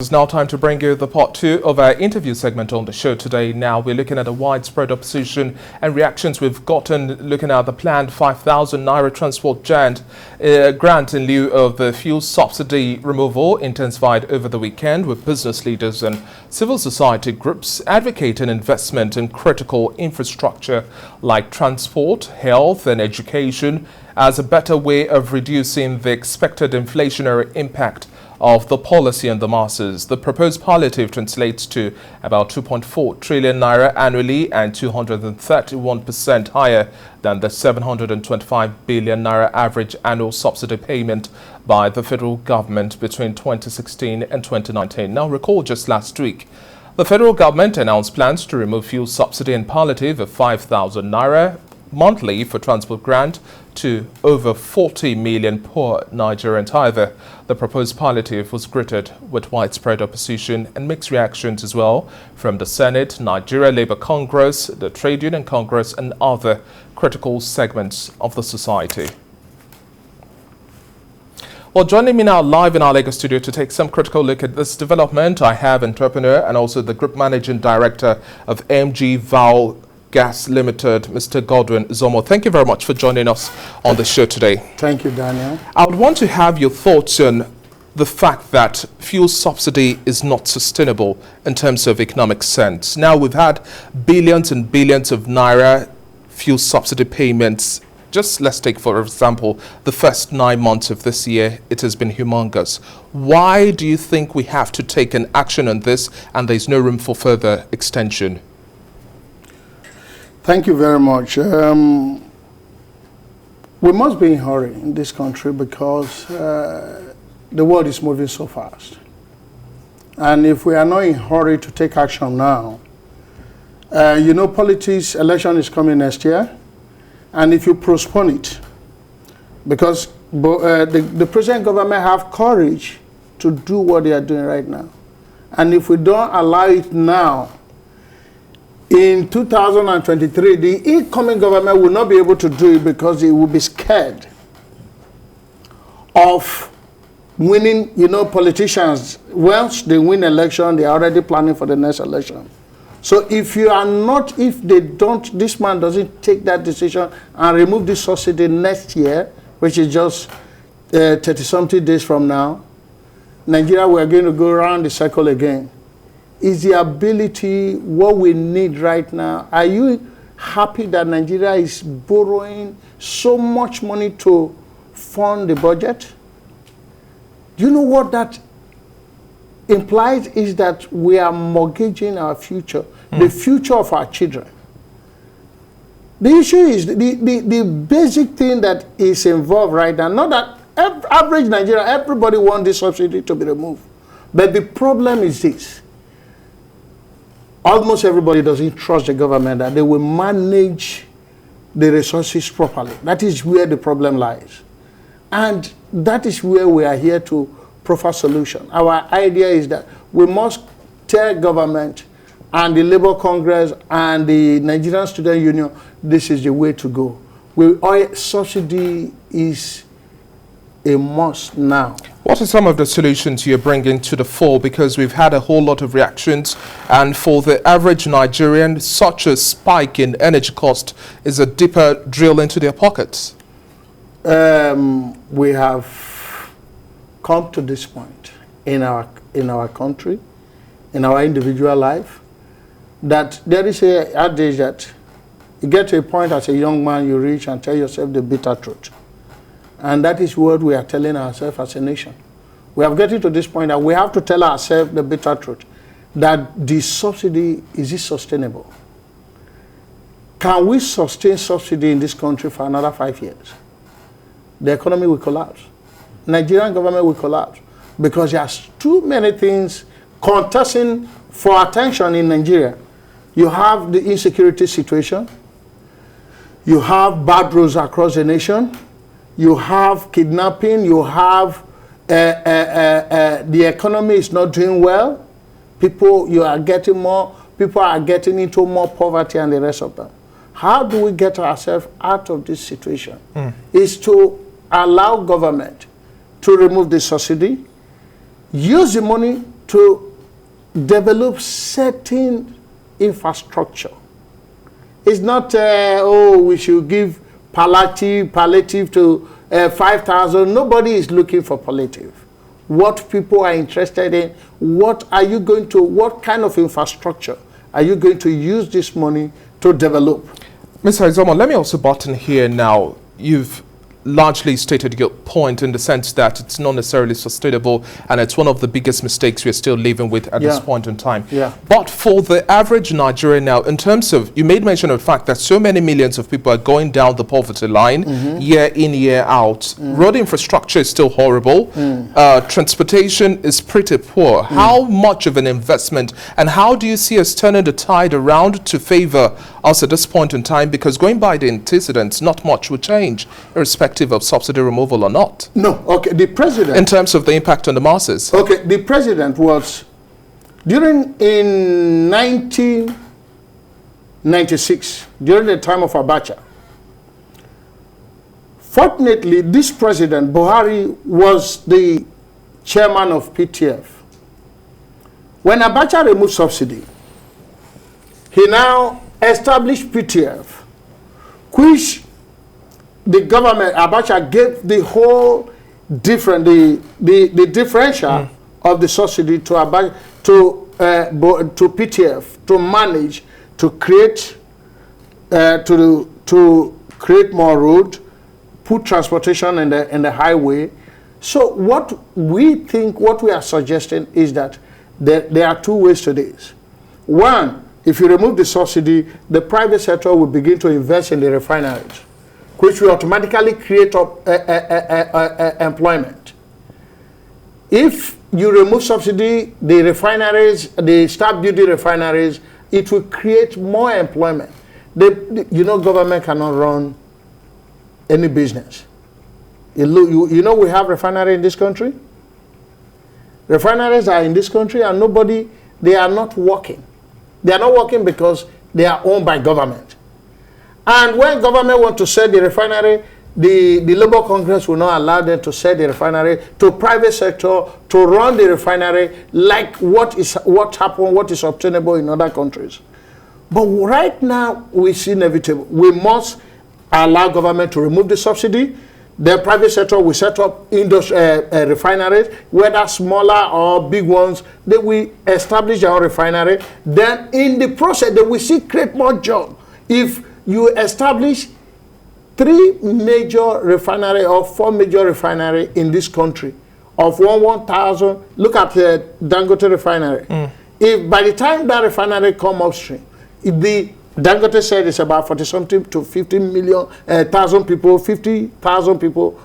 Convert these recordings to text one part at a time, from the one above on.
It's now time to bring you the part 2 of our interview segment on the show today. Now we're looking at the widespread opposition and reactions we've gotten looking at the planned 5,000 Naira transport grant in lieu of the fuel subsidy removal intensified over the weekend, with business leaders and civil society groups advocating investment in critical infrastructure like transport, health and education as a better way of reducing the expected inflationary impact of the policy on the masses. The proposed palliative translates to about 2.4 trillion naira annually and 231% higher than the 725 billion naira average annual subsidy payment by the federal government between 2016 and 2019. Now recall just last week, the federal government announced plans to remove fuel subsidy and palliative of 5,000 naira monthly for transport grant to over 40 million poor Nigerians. However, the proposed palliative was greeted with widespread opposition and mixed reactions as well from the Senate, Nigeria Labour Congress, the Trade Union Congress and other critical segments of the society. Well, joining me now live in our Lagos studio to take some critical look at this development, I have entrepreneur and also the Group Managing Director of MG Val Gas Limited, Mr. Godwin Zomo. Thank you very much for joining us on the show today. Thank you, Daniel. I would want to have your thoughts on the fact that fuel subsidy is not sustainable in terms of economic sense. Now, we've had billions and billions of naira fuel subsidy payments. Just let's take, for example, the first 9 months of this year, it has been humongous. Why do you think we have to take an action on this and there's no room for further extension? Thank you very much. We must be in a hurry in this country because the world is moving so fast. And if we are not in a hurry to take action now, you know, politics, election is coming next year. And if you postpone it, because the present government have courage to do what they are doing right now. And if we don't allow it now, in 2023, the incoming government will not be able to do it because it will be scared of winning. You know, politicians, once they win election, they are already planning for the next election. So if you are not, if they don't, this man doesn't take that decision and remove this subsidy next year, which is just 30-something days from now, Nigeria, we are going to go around the circle again. Is the ability what we need right now? Are you happy that Nigeria is borrowing so much money to fund the budget? Do you know what that implies? Is that we are mortgaging our future, the future of our children. The issue is the basic thing that is involved right now, not that average Nigeria, everybody wants this subsidy to be removed. But the problem is this. Almost everybody doesn't trust the government that they will manage the resources properly. That is where the problem lies. And that is where we are here to proffer solution. Our idea is that we must tell government and the Labour Congress and the Nigerian Student Union, this is the way to go. Oil subsidy is a must now. What are some of the solutions you're bringing to the fore? Because we've had a whole lot of reactions, and for the average Nigerian, such a spike in energy cost is a deeper drill into their pockets. We have come to this point in our country, in our individual life, that there is a adage that you get to a point as a young man, you reach and tell yourself the bitter truth. And that is what we are telling ourselves as a nation. We have getting to this point that we have to tell ourselves the bitter truth, that the subsidy, is it sustainable? Can we sustain subsidy in this country for another 5 years? The economy will collapse. Nigerian government will collapse because there's too many things contesting for attention in Nigeria. You have the insecurity situation. You have bad roads across the nation. You have kidnapping, you have the economy is not doing well. People are getting into more poverty and the rest of them. How do we get ourselves out of this situation? Is to allow government to remove the subsidy, use the money to develop certain infrastructure. It's not, we should give palliative to 5,000. Nobody is looking for palliative. What people are interested in, what kind of infrastructure are you going to use this money to develop? Mr. Izomo, let me also button here now. You've largely stated your point in the sense that it's not necessarily sustainable, and it's one of the biggest mistakes we're still living with at this point in time. But for the average Nigerian now, in terms of, you made mention of the fact that so many millions of people are going down the poverty line year in, year out. Road infrastructure is still horrible. Transportation is pretty poor. How much of an investment, and how do you see us turning the tide around to favor us at this point in time? Because going by the antecedents, not much will change, irrespective of subsidy removal or not. No, okay, the president... In terms of the impact on the masses. Okay, the president was, in 1996, during the time of Abacha. Fortunately, this president, Buhari, was the chairman of PTF. When Abacha removed subsidy, he now established PTF, which the government, Abacha, gave the whole the differential of the subsidy to PTF to manage, to create create more road, put transportation in the highway. So what we are suggesting is that there are two ways to this. One, if you remove the subsidy, the private sector will begin to invest in the refineries, which will automatically create employment. If you remove subsidy, the refineries, they start building refineries, it will create more employment. Government cannot run any business. We have refinery in this country. Refineries are in this country, and they are not working. They are not working because they are owned by government. And when government want to sell the refinery, the Labour Congress will not allow them to sell the refinery to private sector to run the refinery like what is obtainable in other countries. But right now, we see inevitable. We must allow government to remove the subsidy. The private sector will set up refineries, whether smaller or big ones. They will establish their own refinery. Then in the process, they will create more jobs. If you establish 3 major refinery or 4 major refinery in this country of 1,000, look at the Dangote refinery. If by the time that refinery come upstream, the Dangote said it's about 40-something to 50,000 people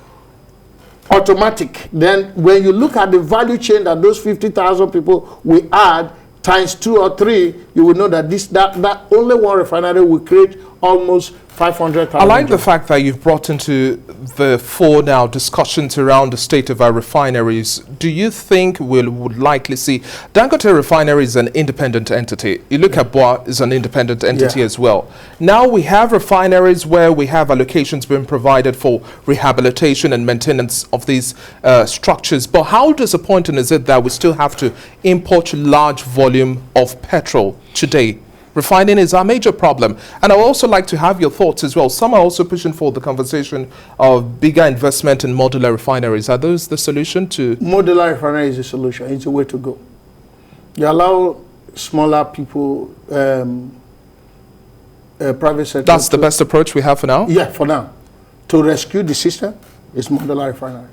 automatic. Then when you look at the value chain that those 50,000 people will add times 2 or 3, you will know that that only one refinery will create almost 500,000. I like the fact that you've brought into the fore now discussions around the state of our refineries. Do you think we would likely see Dangote Refinery is an independent entity? You look at BUA is an independent entity as well. Now we have refineries where we have allocations being provided for rehabilitation and maintenance of these structures. But how disappointing is it that we still have to import large volume of petrol today? Refining is our major problem. And I would also like to have your thoughts as well. Some are also pushing for the conversation of bigger investment in modular refineries. Are those the solution to? Modular refinery is the solution. It's the way to go. You allow smaller people, private sector. That's the best approach we have for now? Yeah, for now. To rescue the system is modular refinery.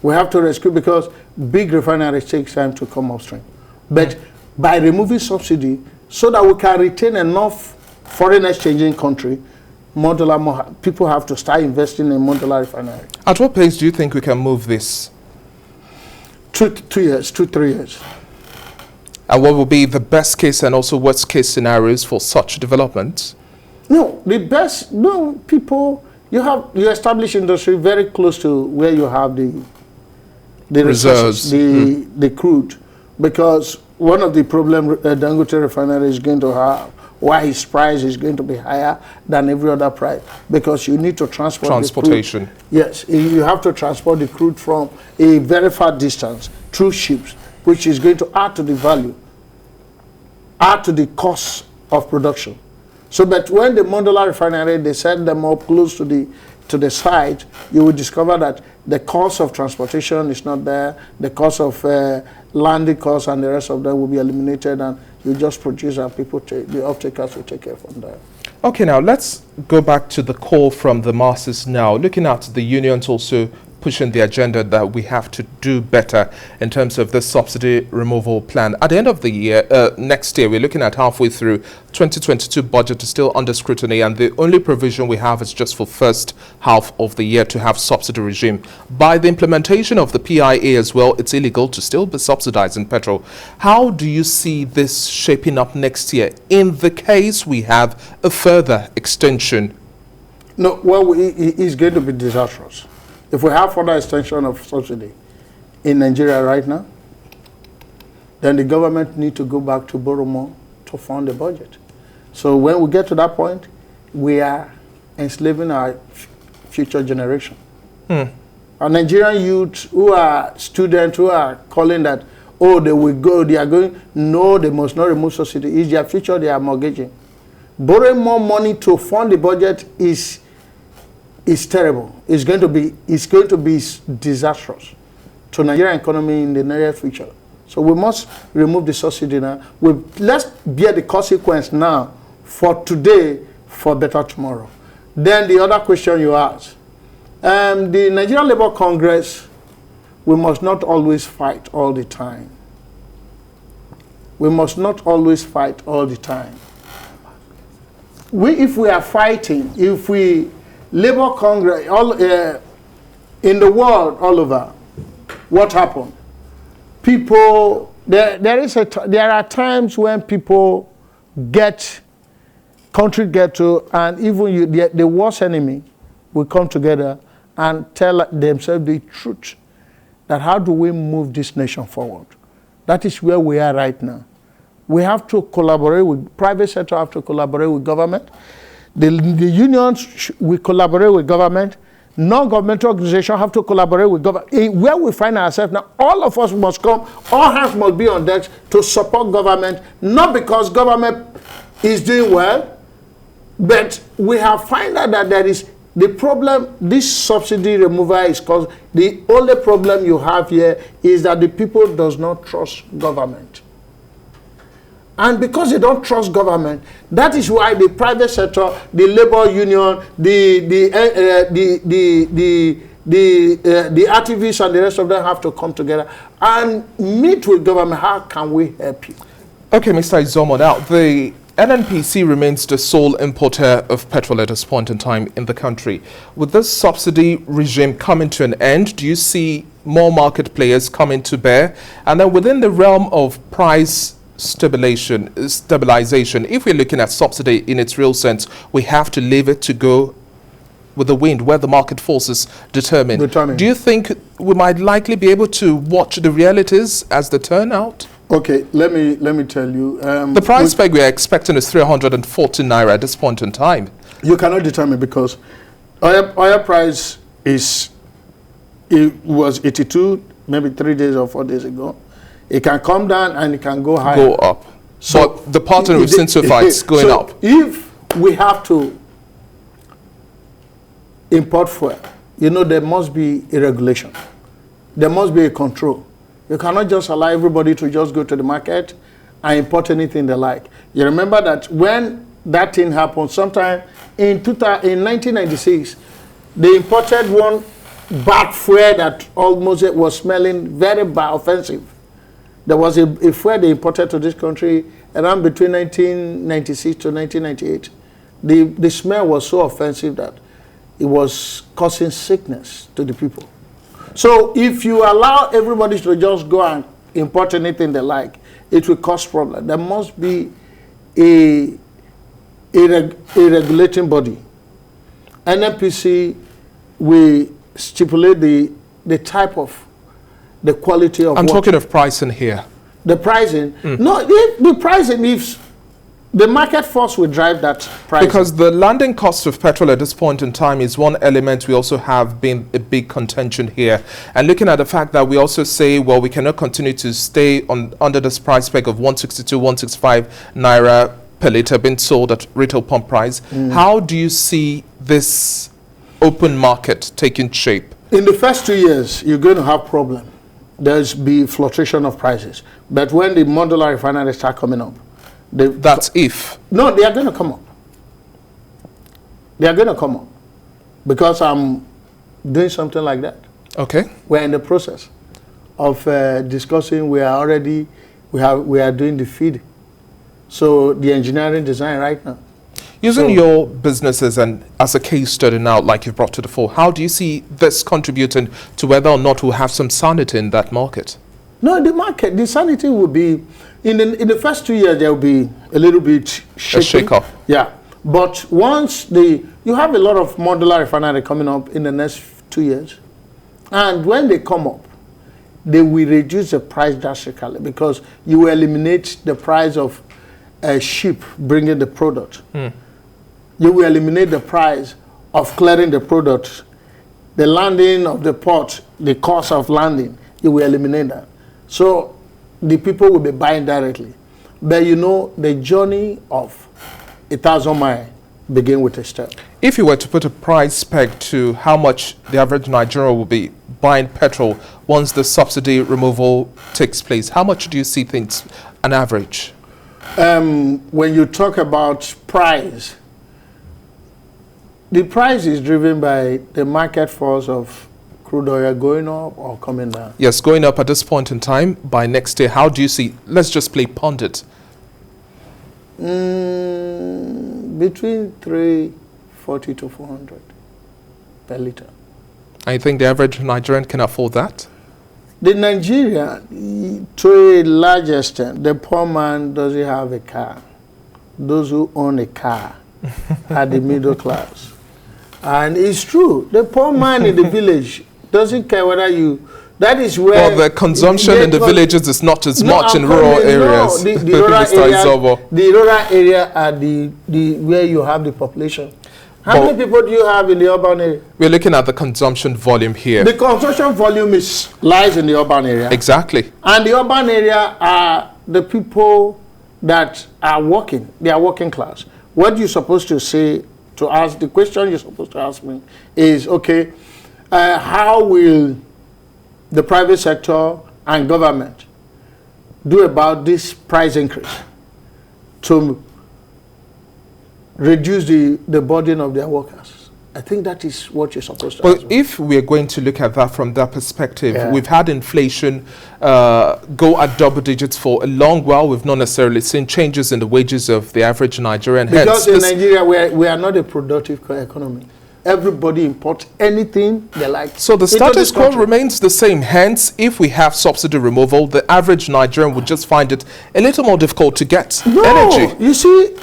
We have to rescue because big refineries takes time to come upstream. But by removing subsidy, so that we can retain enough foreign exchange in country, people have to start investing in modular refinery. At what pace do you think we can move this? 2 years, 2-3 years. And what will be the best case and also worst case scenarios for such development? No, the best, you establish industry very close to where you have the reserves, the crude, because one of the problems Dangote refinery is going to have, why his price is going to be higher than every other price, because you need to transport transportation. Yes, you have to transport the crude from a very far distance through ships which is going to add to the value, add to the cost of production. So, but when the modular refinery, they set them up close to the site, you will discover that the cost of transportation is not there, the cost of landing costs and the rest of them will be eliminated, and you just produce and people the off-takers will take care from there. Okay, now let's go back to the call from the masses now. Looking at the unions also pushing the agenda that we have to do better in terms of the subsidy removal plan. At the end of the year, next year, we're looking at halfway through. 2022 budget is still under scrutiny, and the only provision we have is just for first half of the year to have subsidy regime. By the implementation of the PIA as well, it's illegal to still be subsidizing petrol. How do you see this shaping up next year in the case we have a further extension? No, well, it's going to be disastrous. If we have further extension of subsidy in Nigeria right now, then the government need to go back to borrow more to fund the budget. So when we get to that point, we are enslaving our future generation. Our Nigerian youth who are students who are calling that, oh, they will go, they are going, no, they must not remove subsidy. It's their future they are mortgaging. Borrowing more money to fund the budget is terrible. It's going to be disastrous to Nigerian economy in the near future. So we must remove the subsidy now. Let's bear the consequence now for today, for better tomorrow. Then the other question you asked, the Nigerian Labour Congress, we must not always fight all the time. We must not always fight all the time. If we are fighting, if we Labour Congress, in the world, all over, what happened? People, there are times when people country get to, and even the worst enemy will come together and tell themselves the truth, that how do we move this nation forward? That is where we are right now. We have to collaborate with, private sector have to collaborate with government. The unions will collaborate with government. Non-governmental organizations have to collaborate with government. Where we find ourselves now, all of us must come, all hands must be on deck to support government, not because government is doing well, but we have found out that there is the problem, this subsidy removal is caused. The only problem you have here is that the people does not trust government. And because they don't trust government, that is why the private sector, the labor union, the activists and the rest of them have to come together and meet with government. How can we help you? Okay, Mr. Izomo, now the NNPC remains the sole importer of petrol at this point in time in the country. With this subsidy regime coming to an end, do you see more market players coming to bear? And then within the realm of price stabilization, if we're looking at subsidy in its real sense, we have to leave it to go with the wind where the market forces determine. Do you think we might likely be able to watch the realities as they turn out? Okay, let me tell you. The price peg we are expecting is 340 naira at this point in time. You cannot determine because oil price was 82 maybe 3 days or 4 days ago. It can come down and it can go higher. Go up. So but the pattern we've seen so far is going up. If we have to import fuel, there must be a regulation. There must be a control. You cannot just allow everybody to just go to the market and import anything they like. You remember that when that thing happened, sometime in 1996, they imported one bad fuel that almost was smelling very bad, offensive. There was a fuel they imported to this country around between 1996 to 1998. The smell was so offensive that it was causing sickness to the people. So if you allow everybody to just go and import anything they like, it will cause problems. There must be a regulating body. NNPC will stipulate the type of, the quality of I'm talking of pricing here. The pricing? No, the pricing, The market force will drive that price. Because the landing cost of petrol at this point in time is one element we also have been a big contention here. And looking at the fact that we also say, well, we cannot continue to stay under this price peg of 162, 165 naira per litre being sold at retail pump price. How do you see this open market taking shape? In the first 2 years, you're going to have problem. There's be fluctuation of prices. But when the modular refineries start coming up, that's if. No, they are going to come up. They are going to come up. Because I'm doing something like that. Okay. We're in the process of discussing. We are doing the feed. So the engineering design right now. Using your businesses and as a case study now, like you've brought to the fore, how do you see this contributing to whether or not we'll have some sanity in that market? No, the sanity will be, in the first 2 years, there will be a little bit shaking. A shake-up. Yeah. But once you have a lot of modular refinery coming up in the next 2 years. And when they come up, they will reduce the price drastically because you will eliminate the price of a ship bringing the product. You will eliminate the price of clearing the product, the landing of the port, the cost of landing. You will eliminate that. So the people will be buying directly. But you know, the journey of 1,000 miles begin with a step. If you were to put a price peg to how much the average Nigerian will be buying petrol once the subsidy removal takes place, how much do you see things an average? When you talk about price, the price is driven by the market force of crude oil going up or coming down. Yes, going up at this point in time. By next year, how do you see? Let's just play pundit. Between 340 to 400 per litre. I think the average Nigerian can afford that. The Nigerian, to a large extent, the poor man doesn't have a car. Those who own a car are the middle class. And it's true, the poor man in the village doesn't care whether you, that is where... Well, the consumption in the villages is not as much in rural areas. The rural area are the where you have the population. How many people do you have in the urban area? We're looking at the consumption volume here. The consumption volume lies in the urban area. Exactly. And the urban area are the people that are working. They are working class. What you're supposed to say to ask, the question you're supposed to ask me is, okay, how will the private sector and government do about this price increase to reduce the burden of their workers? I think that is what you're supposed to ask. Well, if we're going to look at that from that perspective, we've had inflation go at double digits for a long while. We've not necessarily seen changes in the wages of the average Nigerian. Because in Nigeria, we are not a productive economy. Everybody imports anything they like. So the status quo remains the same. Hence, if we have subsidy removal, the average Nigerian would just find it a little more difficult to get energy. You see,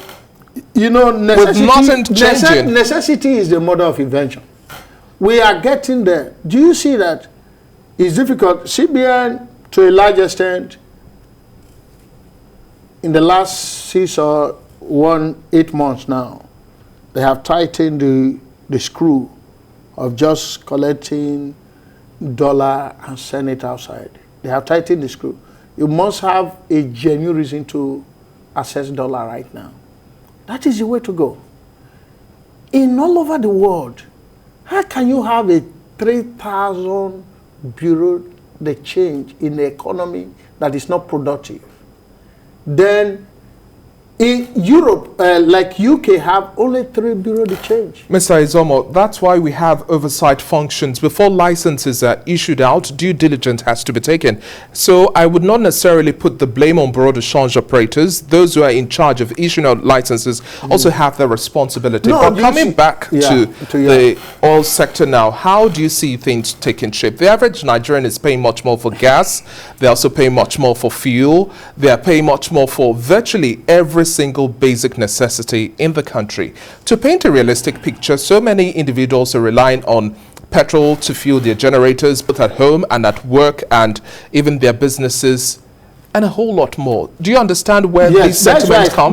you know, necessity is the mother of invention. We are getting there. Do you see that it's difficult? CBN, to a large extent, in the last 6 or 8 months now, they have tightened the screw of just collecting dollar and send it outside. They have tightened the screw. You must have a genuine reason to access dollar right now. That is the way to go. In all over the world, how can you have a 3,000 bureau de change in the economy that is not productive? Then in Europe, like UK, have only 3 bureau de change. Mr. Izomo, that's why we have oversight functions. Before licenses are issued out, due diligence has to be taken. So I would not necessarily put the blame on bureau de change operators. Those who are in charge of issuing out licenses also have their responsibility. No, but coming back to the oil sector now, how do you see things taking shape? The average Nigerian is paying much more for gas. They're also paying much more for fuel. They're paying much more for virtually every single basic necessity in the country. To paint a realistic picture, so many individuals are relying on petrol to fuel their generators, both at home and at work, and even their businesses. and a whole lot more. Do you understand where Yes, these sentiments comes?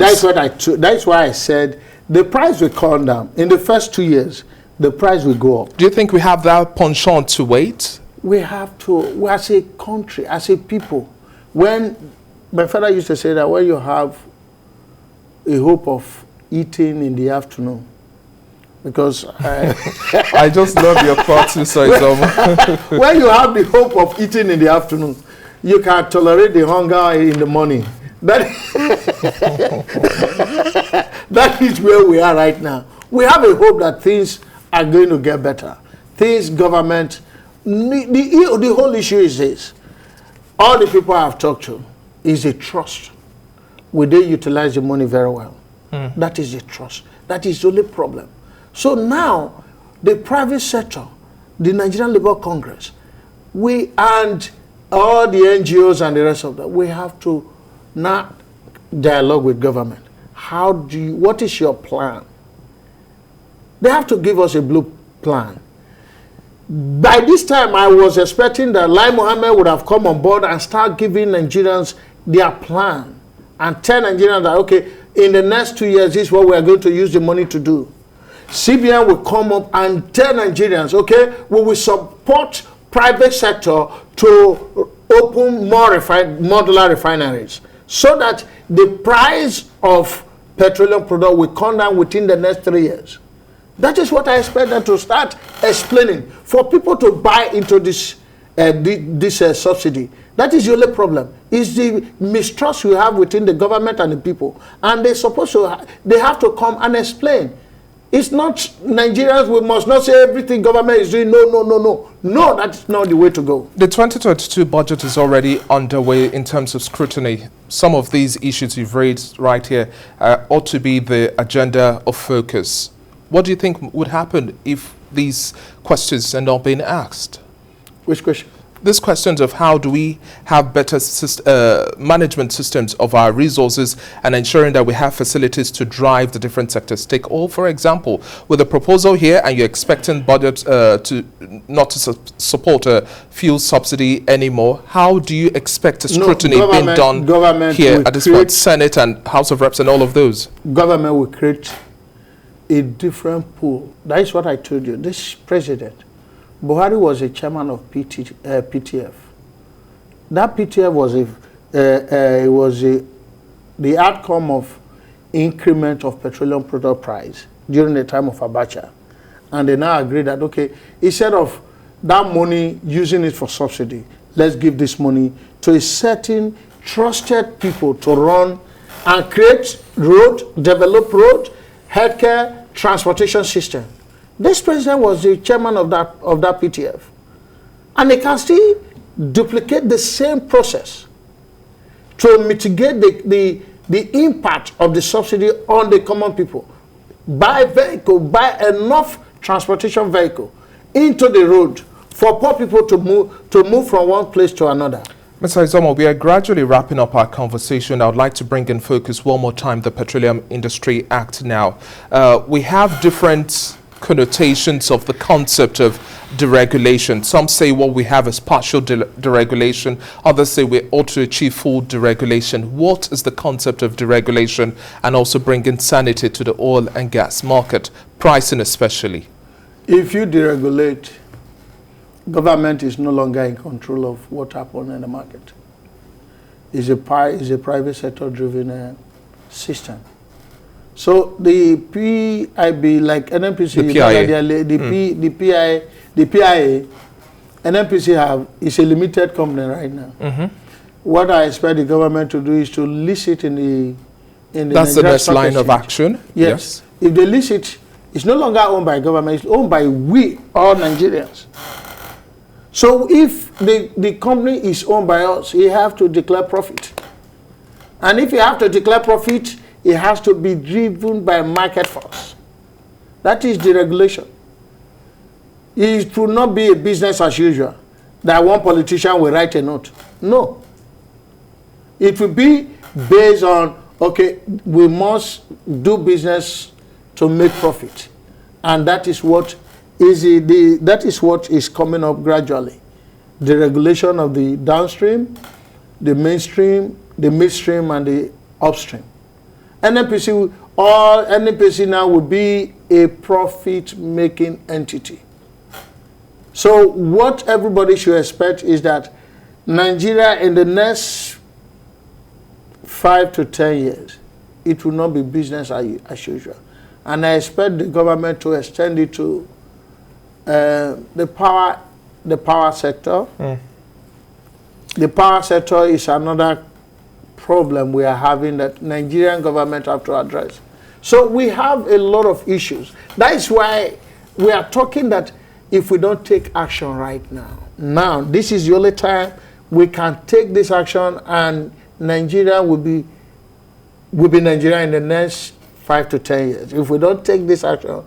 That's why I said the price will come down. In the first 2 years, the price will go up. Do you think we have that penchant to wait? We have to, as a country, as a people, when my father used to say that when you have a hope of eating in the afternoon, because I just love your thoughts, Mr. Izomo. when you have the hope of eating in the afternoon, you can tolerate the hunger in the morning. That is where we are right now. We have a hope that things are going to get better. Government, the whole issue is this. All the people I've talked to is a trust. Will they utilize the money very well? That is a trust. That is the only problem. So now, the private sector, the Nigerian Labour Congress, and all the NGOs and the rest of them, we have to now dialogue with government. What is your plan? They have to give us a blue plan. By this time, I was expecting that Lai Mohammed would have come on board and start giving Nigerians their plan and tell Nigerians that, okay, in the next 2 years, this is what we are going to use the money to do. CBN will come up and tell Nigerians, okay, we will support private sector to open more modular refineries so that the price of petroleum product will come down within the next 3 years. That is what I expect them to start explaining. For people to buy into this subsidy, that is the only problem. Is the mistrust we have within the government and the people. And they have to come and explain. It's not Nigerians, we must not say everything government is doing. No. No, that's not the way to go. The 2022 budget is already underway in terms of scrutiny. Some of these issues you've raised right here ought to be the agenda of focus. What do you think would happen if these questions are not being asked? Which question? These questions of how do we have better management systems of our resources and ensuring that we have facilities to drive the different sectors. Take all, for example, with a proposal here and you're expecting budget not to support a fuel subsidy anymore, how do you expect a scrutiny being done here at this point? Senate and House of Reps and all of those? Government will create a different pool. That is what I told you. This president, Buhari, was a chairman of PTF. That PTF was the outcome of increment of petroleum product price during the time of Abacha. And they now agree that, okay, instead of that money, using it for subsidy, let's give this money to a certain trusted people to run and create develop road, healthcare, transportation system. This president was the chairman of that PTF. And they can still duplicate the same process to mitigate the impact of the subsidy on the common people. Buy enough transportation vehicle into the road for poor people to move from one place to another. Mr. Izomo, we are gradually wrapping up our conversation. I would like to bring in focus one more time the Petroleum Industry Act now. We have different connotations of the concept of deregulation. Some say what we have is partial deregulation. Others say we ought to achieve full deregulation. What is the concept of deregulation and also bringing sanity to the oil and gas market, pricing especially? If you deregulate, government is no longer in control of what happens in the market. It's a private sector driven system. So the PIB, like NNPC, the PIA, NNPC is a limited company right now. What I expect the government to do is to list it in the That's the next line of action. Yes. If they list it, it's no longer owned by government, it's owned by we, all Nigerians. So if the company is owned by us, you have to declare profit. And if you have to declare profit, it has to be driven by market force. That is deregulation. It will not be a business as usual, that one politician will write a note. No. It will be based on, okay, we must do business to make profit. And that is what is coming up gradually. The regulation of the downstream the mainstream, the midstream, and the upstream. NNPC now will be a profit-making entity. So what everybody should expect is that Nigeria in the next 5 to 10 years, it will not be business as usual. And I expect the government to extend it to the power sector. The power sector is another problem we are having that Nigerian government have to address. So we have a lot of issues. That is why we are talking that if we don't take action right now, this is the only time we can take this action, and Nigeria will be Nigeria in the next 5 to 10 years. If we don't take this action,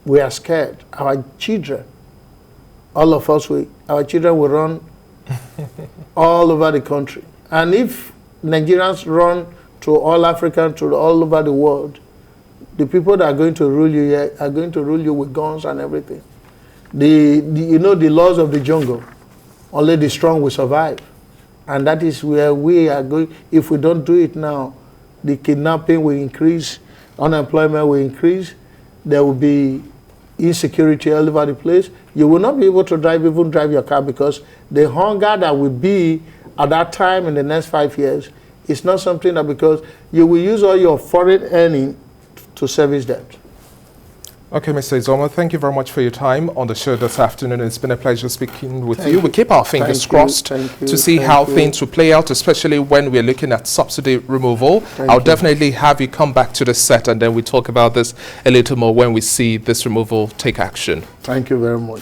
we are scared. Our children, all of us, our children will run all over the country. And if Nigerians run to all Africa, to all over the world, the people that are going to rule you here are going to rule you with guns and everything. You know the laws of the jungle. Only the strong will survive. And that is where we are going. If we don't do it now, the kidnapping will increase, unemployment will increase, there will be insecurity all over the place. You will not be able to even drive your car, because the hunger that will be at that time in the next 5 years is not something that, because you will use all your foreign earning to service debt. Okay, Mr. Uzoma, thank you very much for your time on the show this afternoon. It's been a pleasure speaking with you. We keep our fingers crossed to see how things will play out, especially when we're looking at subsidy removal. I'll definitely have you come back to the set, and then we talk about this a little more when we see this removal take action. Thank you very much.